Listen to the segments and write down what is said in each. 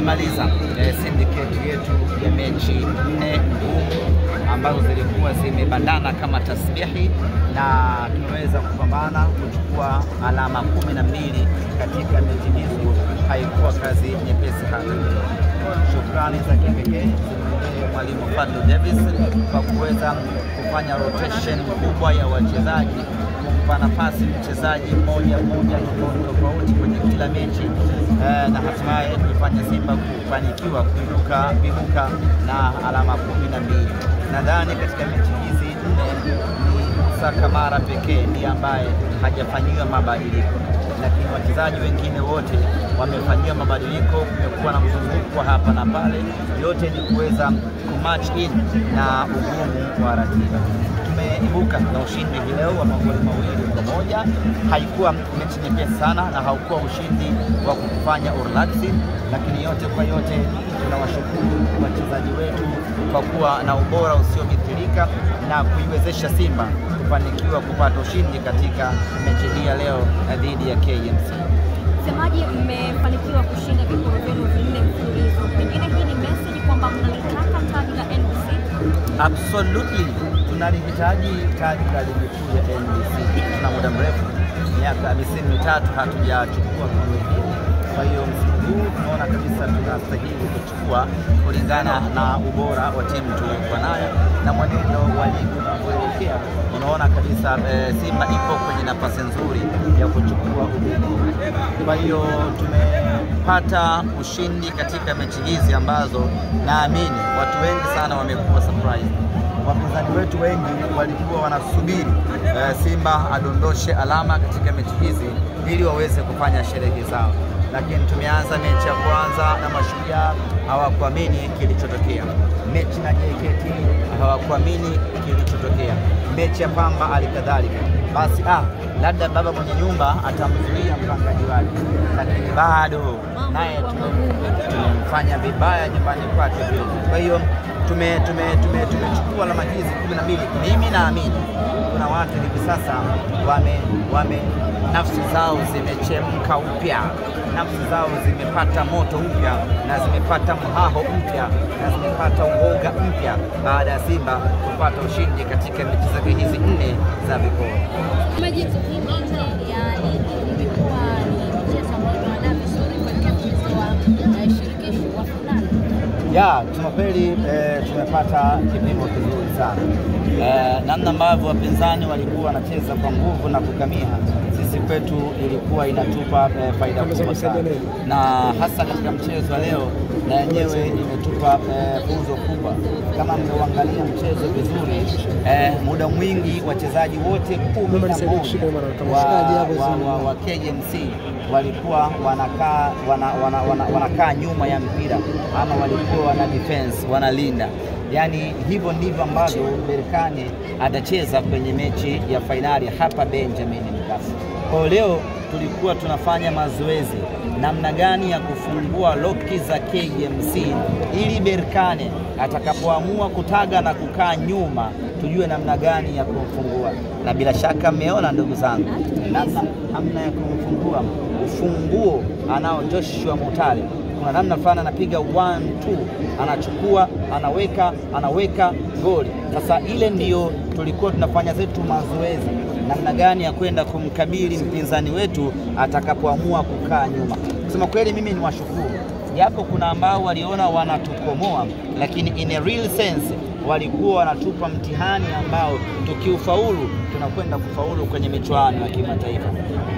tumemaliza syndicate yetu ya mechi 4 ambazo zilikuwa zimebandana kama tasbihi, na tumeweza kupambana kuchukua alama 12 katika mechi hizo. Haikuwa kazi nyepesi hata. Shukrani za kipekee Mwalimu Fadlu Davis kwa kuweza kufanya rotation kubwa ya wachezaji, kumpa nafasi mchezaji mmoja tofauti kwenye kila mechi, na hatimaye kufanya Simba kufanikiwa kuibuka na alama 12. Nadhani katika mechi hizi 4 ni Musa Kamara pekee ndiye ambaye hajafanyiwa mabadiliko, lakini wachezaji wengine wote wamefanyiwa mabadiliko. Kumekuwa na mzunguko hapa na pale, yote ni kuweza kumatch in na ugumu wa ratiba. Tumeibuka na ushindi leo wa magoli 2-1. Haikuwa mechi nyepesi sana na haukuwa ushindi wa kufanya urlaksi, lakini yote kwa yote tunawashukuru wachezaji wetu kwa kuwa na ubora usiomithilika na kuiwezesha Simba kufanikiwa kupata ushindi katika mechi hii ya leo dhidi ya KMC. Semaji, mmefanikiwa kushinda vikombe vyenu 4 mfululizo. Pengine hii ni message kwamba mnalitaka taji la NBC? Absolutely. Tunalihitaji taji la ligi kuu ya NBC. Tuna muda mrefu, miaka 3 hatujachukua kombe hili. Kwa hiyo msimu huu tunaona kabisa tunastahili kuchukua kulingana na ubora wa timu tuliyokuwa nayo na mwenendo wa ligi unapoelekea. Unaona kabisa Simba ipo kwenye nafasi nzuri ya kuchukua ubingwa. Kwa hiyo tumepata ushindi katika mechi hizi ambazo naamini watu wengi sana wamekuwa surprise. Wapinzani wetu wengi walikuwa wanasubiri Simba adondoshe alama katika mechi hizi ili waweze kufanya sherehe zao, lakini tumeanza mechi ya kwanza na Mashujaa, hawakuamini kilichotokea. Mechi na JKT hawakuamini kilichotokea. Mechi ya Pamba alikadhalika. Basi labda baba mwenye nyumba atamzuia mpangaji wake, lakini bado naye tumemfanya vibaya nyumbani kwake. Kwa hiyo tumechukua alama hizi 12. Mimi naamini kuna watu hivi sasa nafsi zao zimechemka upya, nafsi zao zimepata moto mpya na zimepata mhaho mpya na zimepata uoga mpya baada ya Simba kupata ushindi katika mechi zake hizi 4 za vikombe. Ya, tunapeli tumepata kipimo kizuri sana. Namna ambavyo wapinzani walikuwa wanacheza kwa nguvu na kukamia, sisi kwetu ilikuwa inatupa faida kubwa sana, na hasa katika mchezo wa leo na yenyewe imetupa funzo kubwa. Kama mmeangalia mchezo vizuri, muda mwingi wachezaji wote 11 wa KMC walikuwa wanakaa nyuma ya mpira, ama walikuwa wana defense, wanalinda. Yani hivyo ndivyo ambavyo Berkane atacheza kwenye mechi ya fainali hapa Benjamin Mkapa. Kwa leo tulikuwa tunafanya mazoezi namna gani ya kufungua loki za KMC ili Berkane atakapoamua kutaga na kukaa nyuma tujue namna gani ya kumfungua. Na bila shaka mmeona ndugu zangu, namna ya kumfungua. Ufunguo anao Joshua Mutale. Kuna namna fulani anapiga 1-2, anachukua, anaweka goli. Sasa ile ndiyo tulikuwa tunafanya zetu mazoezi, namna gani ya kwenda kumkabili mpinzani wetu atakapoamua kukaa nyuma. Kusema kweli mimi ni washukuru, japo kuna ambao waliona wanatukomoa, lakini in a real sense walikuwa wanatupa mtihani ambao tukiufaulu tunakwenda kufaulu kwenye michuano ya kimataifa.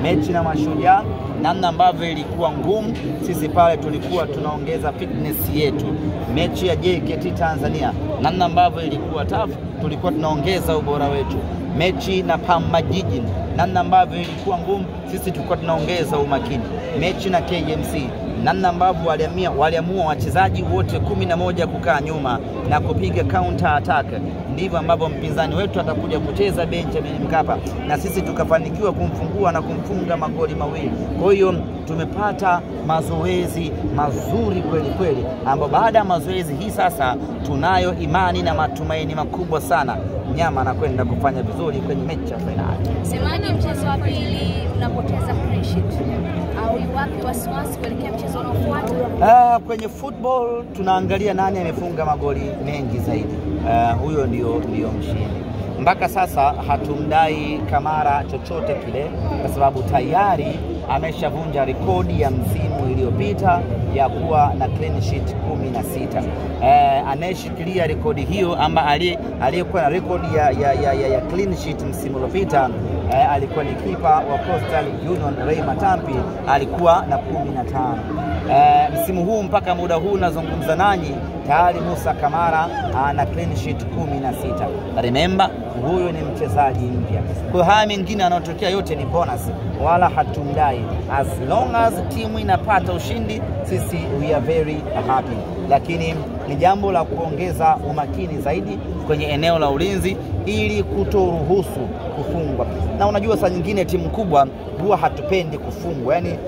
Mechi na Mashujaa, namna ambavyo ilikuwa ngumu, sisi pale tulikuwa tunaongeza fitness yetu. Mechi ya JKT Tanzania, namna ambavyo ilikuwa tough, tulikuwa tunaongeza ubora wetu. Mechi na Pamba Jiji, namna ambavyo ilikuwa ngumu, sisi tulikuwa tunaongeza umakini. Mechi na KMC, namna ambavyo waliamua wachezaji wote 11 kukaa nyuma na kupiga counter attack, ndivyo ambavyo mpinzani wetu atakuja kucheza Benjamin Mkapa, na sisi tukafanikiwa kumfungua na kumfunga magoli 2. Kwa hiyo tumepata mazoezi mazuri kweli kweli, ambapo baada ya mazoezi hii sasa tunayo imani na matumaini makubwa sana Nyama anakwenda kufanya vizuri kwenye mechi ya finali. Semaji, mchezo wa pili unapoteza pressure au wapi wasiwasi kuelekea mchezo unaofuata? Kwenye football tunaangalia nani amefunga magoli mengi zaidi. Huyo ndio mshindi. Mpaka sasa hatumdai Kamara chochote kile kwa sababu tayari ameshavunja rekodi ya msimu iliyopita ya kuwa na clean sheet 16. Anayeshikilia rekodi hiyo ama aliyekuwa na rekodi ya clean sheet msimu uliopita alikuwa ni kipa wa Coastal Union Ray Matampi, alikuwa na 15. Msimu huu mpaka muda huu nazungumza nanyi tayari Musa Kamara ana clean sheet 16. Remember, huyo ni mchezaji mpya. Kwa haya mengine yanayotokea yote ni bonus, wala hatumdai. As long as timu inapata ushindi, sisi we are very happy. Lakini ni jambo la kuongeza umakini zaidi kwenye eneo la ulinzi ili kutoruhusu kufungwa. Na unajua saa nyingine timu kubwa huwa hatupendi kufungwa. Yaani